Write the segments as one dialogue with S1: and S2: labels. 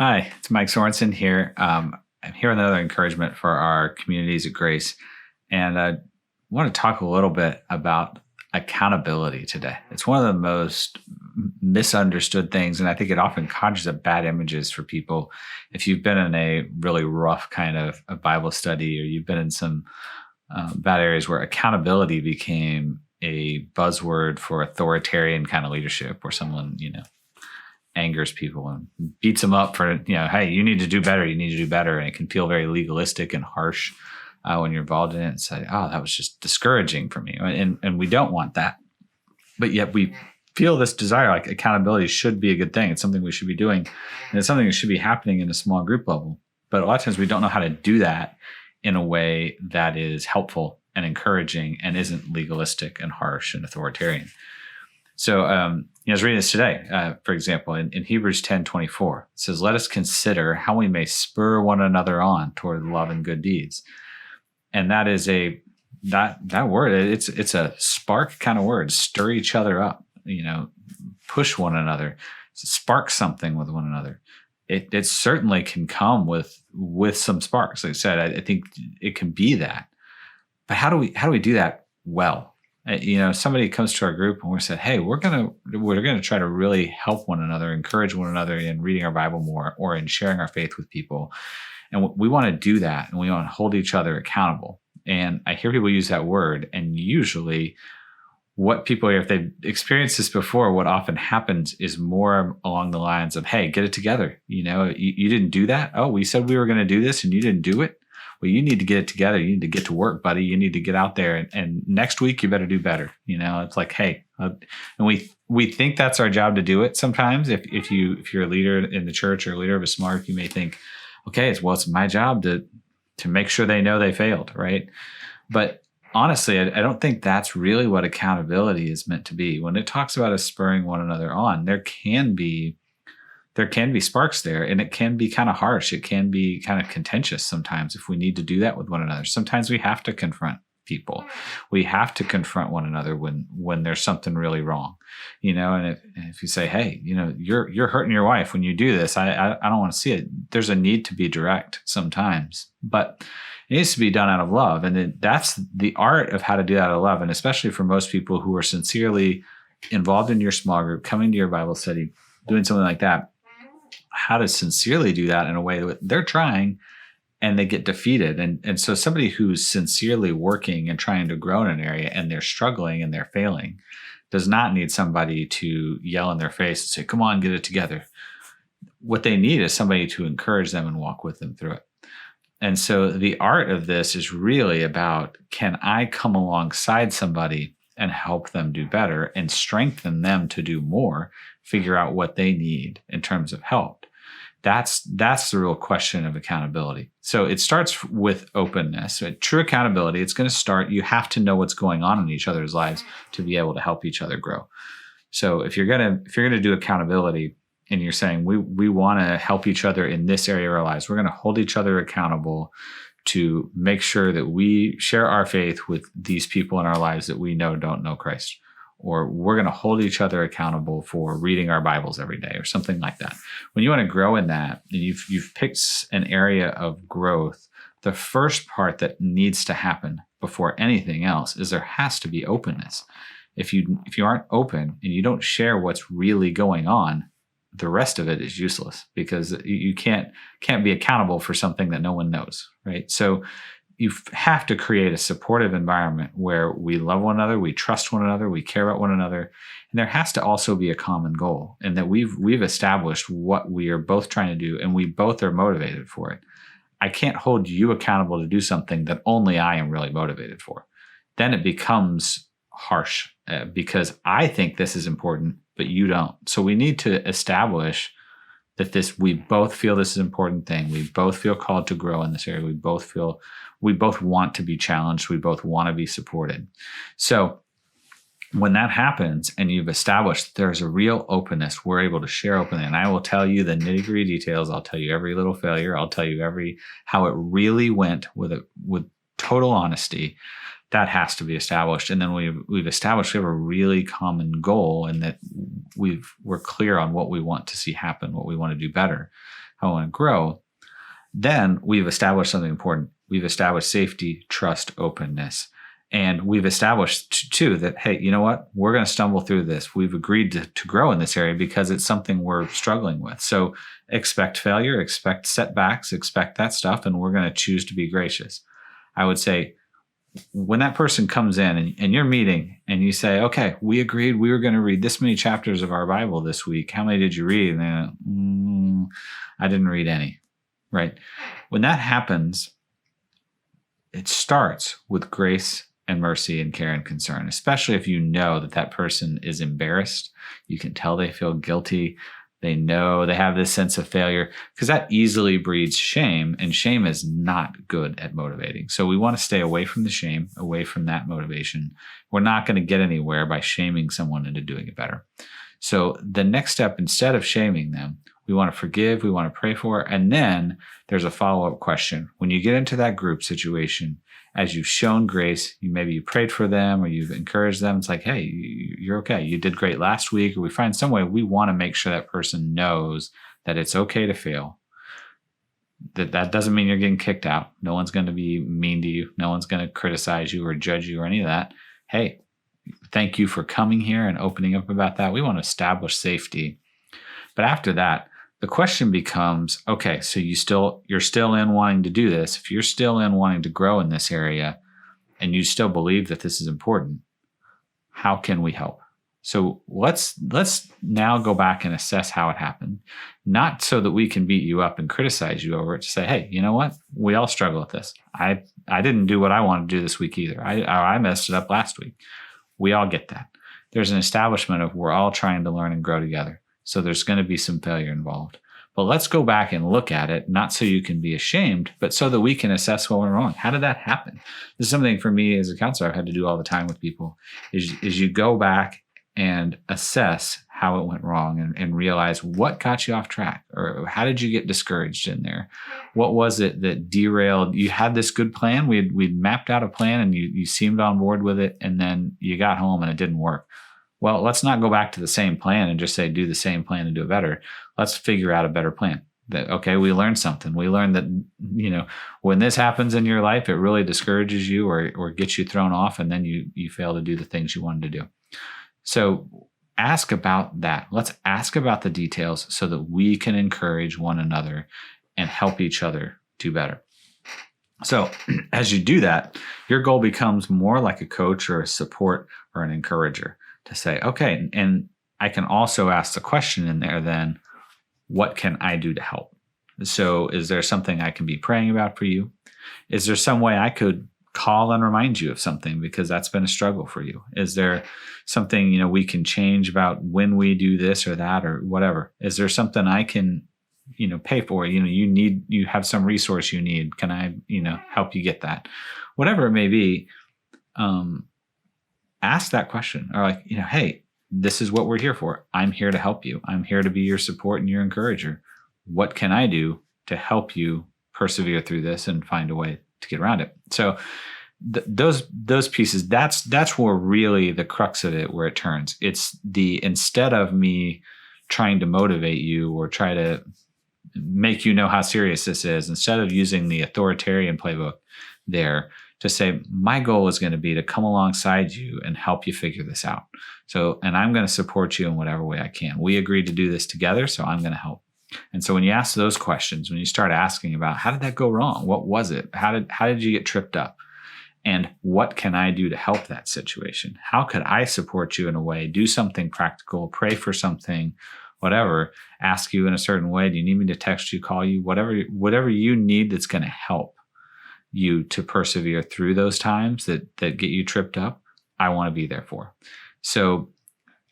S1: Hi, it's Mike Sorenson here. I'm here with another encouragement for our communities at Grace. And I want to talk a little bit about accountability today. It's one of the most misunderstood things, and I think it often conjures up bad images for people. If you've been in a really rough kind of a Bible study, or you've been in some bad areas where accountability became a buzzword for authoritarian kind of leadership, where someone, angers people and beats them up for, hey, you need to do better. You need to do better. And it can feel very legalistic and harsh when you're involved in it, and say, oh, that was just discouraging for me. And we don't want that. But yet we feel this desire, like accountability should be a good thing. It's something we should be doing. And it's something that should be happening in a small group level. But a lot of times we don't know how to do that in a way that is helpful and encouraging and isn't legalistic and harsh and authoritarian. So I was reading this today, for example, in Hebrews 10:24, it says, let us consider how we may spur one another on toward love and good deeds. And that is that word, it's a spark kind of word, stir each other up, push one another, spark something with one another. It certainly can come with some sparks. Like I said, I think it can be that. But how do we do that well? Somebody comes to our group and we said, hey, we're gonna try to really help one another, encourage one another in reading our Bible more, or in sharing our faith with people. And we want to do that, and we want to hold each other accountable. And I hear people use that word, and usually what people, if they've experienced this before, what often happens is more along the lines of, hey, get it together. You didn't do that. Oh, we said we were going to do this and you didn't do it. Well, you need to get it together. You need to get to work, buddy. You need to get out there, and next week you better do better. It's like, hey, and we think that's our job to do it. Sometimes if you're a leader in the church or a leader of a small group, you may think, okay, it's my job to make sure they know they failed, right? But honestly, I don't think that's really what accountability is meant to be. When it talks about us spurring one another on, there can be sparks there, and it can be kind of harsh. It can be kind of contentious sometimes if we need to do that with one another. Sometimes we have to confront people. We have to confront one another when there's something really wrong, and if you say, hey, you're hurting your wife when you do this, I don't want to see it. There's a need to be direct sometimes, but it needs to be done out of love. And that's the art of how to do that out of love. And especially for most people who are sincerely involved in your small group, coming to your Bible study, doing something like that, how to sincerely do that in a way that they're trying and they get defeated. And so somebody who's sincerely working and trying to grow in an area and they're struggling and they're failing does not need somebody to yell in their face and say, come on, get it together. What they need is somebody to encourage them and walk with them through it. And so the art of this is really about, can I come alongside somebody and help them do better and strengthen them to do more, figure out what they need in terms of help? That's the real question of accountability. So it starts with openness. So true accountability, it's going to start, you have to know what's going on in each other's lives to be able to help each other grow. So if you're going to do accountability and you're saying we want to help each other in this area of our lives, we're going to hold each other accountable to make sure that we share our faith with these people in our lives that we know don't know Christ. Or we're going to hold each other accountable for reading our Bibles every day, or something like that. When you want to grow in that, and you've picked an area of growth, the first part that needs to happen before anything else is there has to be openness. If you aren't open and you don't share what's really going on, the rest of it is useless, because you can't be accountable for something that no one knows, right? So you have to create a supportive environment where we love one another, we trust one another, we care about one another, and there has to also be a common goal, and that we've established what we are both trying to do, and we both are motivated for it. I can't hold you accountable to do something that only I am really motivated for. Then it becomes harsh because I think this is important, but you don't. So we need to establish that we both feel this is an important thing. We both feel called to grow in this area. We both want to be challenged. We both want to be supported. So when that happens and you've established there's a real openness, we're able to share openly. And I will tell you the nitty-gritty details. I'll tell you every little failure. I'll tell you how it really went with total honesty. that has to be established. And then we've established we have a really common goal, and that we're clear on what we want to see happen, what we want to do better, how we want to grow. Then we've established something important. We've established safety, trust, openness. And we've established too that, hey, you know what? We're going to stumble through this. We've agreed to grow in this area because it's something we're struggling with. So expect failure, expect setbacks, expect that stuff, and we're going to choose to be gracious. I would say, when that person comes in and you're meeting and you say, okay, we agreed we were going to read this many chapters of our Bible this week. How many did you read? And then, I didn't read any, right? When that happens, it starts with grace and mercy and care and concern, especially if you know that person is embarrassed. You can tell they feel guilty. They know they have this sense of failure, because that easily breeds shame, and shame is not good at motivating. So we want to stay away from the shame, away from that motivation. We're not going to get anywhere by shaming someone into doing it better. So the next step, instead of shaming them, we want to forgive, we want to pray for, and then there's a follow-up question. When you get into that group situation, as you've shown grace, maybe you prayed for them or you've encouraged them. It's like, hey, you're okay. You did great last week. Or we find some way, we want to make sure that person knows that it's okay to fail. That doesn't mean you're getting kicked out. No one's going to be mean to you. No one's going to criticize you or judge you or any of that. Hey, thank you for coming here and opening up about that. We want to establish safety. But after that, the question becomes, okay, so you're still in wanting to do this. If you're still in wanting to grow in this area and you still believe that this is important, how can we help? So let's now go back and assess how it happened, not so that we can beat you up and criticize you over it, to say, hey, you know what? We all struggle with this. I didn't do what I wanted to do this week either. I messed it up last week. We all get that. There's an establishment of we're all trying to learn and grow together. So there's going to be some failure involved. But let's go back and look at it, not so you can be ashamed, but so that we can assess what went wrong. How did that happen? This is something for me as a counselor I've had to do all the time with people, is you go back and assess how it went wrong and realize what got you off track, or how did you get discouraged in there? What was it that derailed? You had this good plan. We'd mapped out a plan and you seemed on board with it, and then you got home and it didn't work. Well, let's not go back to the same plan and just say, do the same plan and do it better. Let's figure out a better plan. That, okay, we learned something. We learned that, when this happens in your life, it really discourages you or gets you thrown off, and then you fail to do the things you wanted to do. So ask about that. Let's ask about the details so that we can encourage one another and help each other do better. So as you do that, your goal becomes more like a coach or a support or an encourager, to say, okay, and I can also ask the question in there then, what can I do to help? So is there something I can be praying about for you? Is there some way I could call and remind you of something because that's been a struggle for you? Is there something, we can change about when we do this or that or whatever? Is there something I can, pay for? You have some resource you need. Can I, help you get that? Whatever it may be, ask that question, or like, hey, this is what we're here for. I'm here to help you. I'm here to be your support and your encourager. What can I do to help you persevere through this and find a way to get around it? So those pieces, that's where really the crux of it, where it turns. It's instead of me trying to motivate you or try to make you know how serious this is, instead of using the authoritarian playbook there, to say, my goal is going to be to come alongside you and help you figure this out. So, and I'm going to support you in whatever way I can. We agreed to do this together, so I'm going to help. And so when you ask those questions, when you start asking about how did that go wrong? What was it? How did you get tripped up? And what can I do to help that situation? How could I support you in a way? Do something practical, pray for something, whatever, ask you in a certain way. Do you need me to text you, call you, whatever you need that's going to help you to persevere through those times that get you tripped up, I want to be there for. So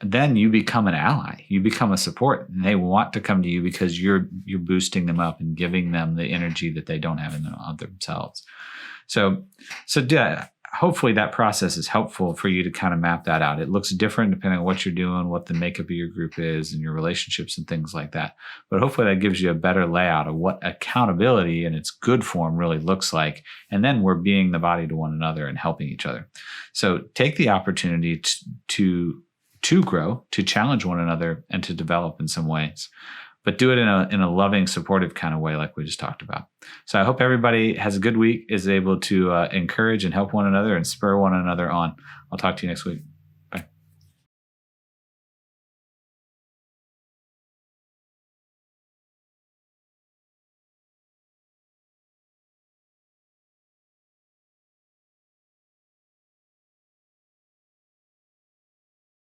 S1: then you become an ally, you become a support, and they want to come to you because you're boosting them up and giving them the energy that they don't have in themselves. So hopefully that process is helpful for you to kind of map that out. It looks different depending on what you're doing, what the makeup of your group is, and your relationships and things like that. But hopefully that gives you a better layout of what accountability in its good form really looks like. And then we're being the body to one another and helping each other. So take the opportunity to grow, to challenge one another, and to develop in some ways. But do it in a loving, supportive kind of way, like we just talked about. So I hope everybody has a good week, is able to encourage and help one another and spur one another on. I'll talk to you next week.